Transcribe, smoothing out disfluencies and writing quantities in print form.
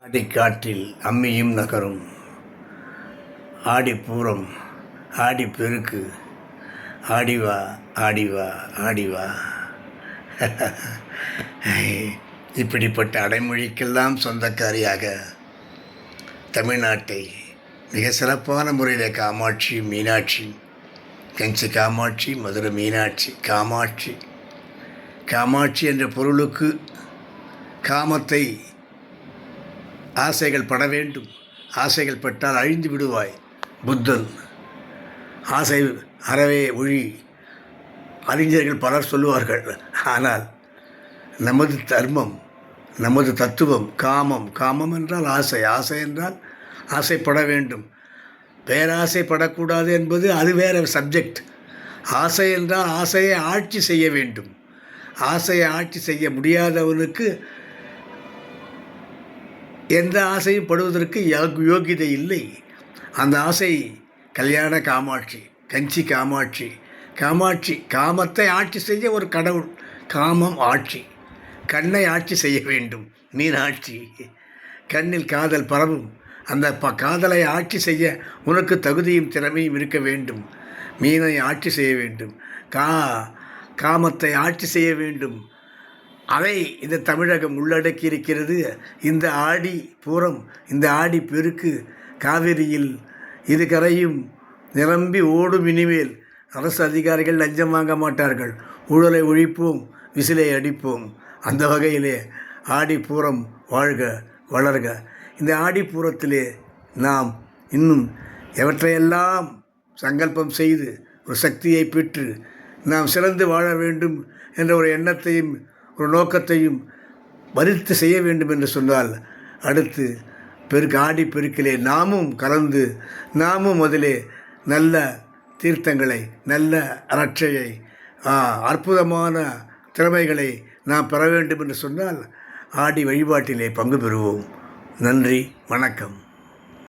ஆடிக்காற்றில் அம்மியும் நகரும், ஆடிப்பூரம் ஆடிப்பெருக்கு, ஆடிவா ஆடிவா ஆடிவா. இப்படிப்பட்ட அடைமொழிக்கெல்லாம் சொந்தக்காரியாக தமிழ்நாட்டை மிக சிறப்பான முறையில் காமாட்சி மீனாட்சி, கஞ்சி காமாட்சி, மதுரை மீனாட்சி, காமாட்சி. காமாட்சி என்ற பொருளுக்கு காமத்தை ஆசைகள் பட வேண்டும், ஆசைகள் பட்டால் அழிந்து விடுவாய். புத்தன் ஆசை அறவே ஒழி அறிஞர்கள் பலர் சொல்லுவார்கள். ஆனால் நமது தர்மம், நமது தத்துவம் காமம். காமம் என்றால் ஆசை, ஆசை என்றால் ஆசைப்பட வேண்டும். பேராசைப்படக்கூடாது என்பது அது வேறு சப்ஜெக்ட். ஆசை என்றால் ஆசையை ஆட்சி செய்ய வேண்டும். ஆசையை ஆட்சி செய்ய முடியாதவனுக்கு எந்த ஆசையும் படுவதற்கு யோகியதை இல்லை. அந்த ஆசை கல்யாண காமாட்சி, கஞ்சி காமாட்சி. காமாட்சி காமத்தை ஆட்சி செய்ய ஒரு கடவுள். காமம் ஆட்சி, கண்ணை ஆட்சி செய்ய வேண்டும். மீனாட்சி, கண்ணில் காதல் பரவும். அந்த காதலை ஆட்சி செய்ய உனக்கு தகுதியும் திறமையும் இருக்க வேண்டும். மீனை ஆட்சி செய்ய வேண்டும், காமத்தை ஆட்சி செய்ய வேண்டும். அதை இந்த தமிழகம் உள்ளடக்கி இருக்கிறது. இந்த ஆடி பூரம், இந்த ஆடி பெருக்கு காவிரியில் இது கரையும் நிரம்பி ஓடும். இனிமேல் அரசு அதிகாரிகள் லஞ்சம் வாங்க மாட்டார்கள். ஊழலை ஒழிப்போம், விசிலை அடிப்போம். அந்த வகையிலே ஆடிப்பூரம் வாழ்க வளர்க. இந்த ஆடிப்பூரத்திலே நாம் இன்னும் எவற்றையெல்லாம் சங்கல்பம் செய்து ஒரு சக்தியை பெற்று நாம் சிறந்து வாழ வேண்டும் என்ற ஒரு எண்ணத்தையும் ஒரு நோக்கத்தையும் வரித்து செய்ய வேண்டும் என்று சொன்னால், அடுத்து ஆடி பெருக்கிலே நாமும் கலந்து, நாமும் அதிலே நல்ல தீர்த்தங்களை, நல்ல அரட்சையை, அற்புதமான திறமைகளை நாம் பெற வேண்டும் என்று சொன்னால் ஆடி வழிபாட்டிலே பங்கு பெறுவோம். நன்றி, வணக்கம்.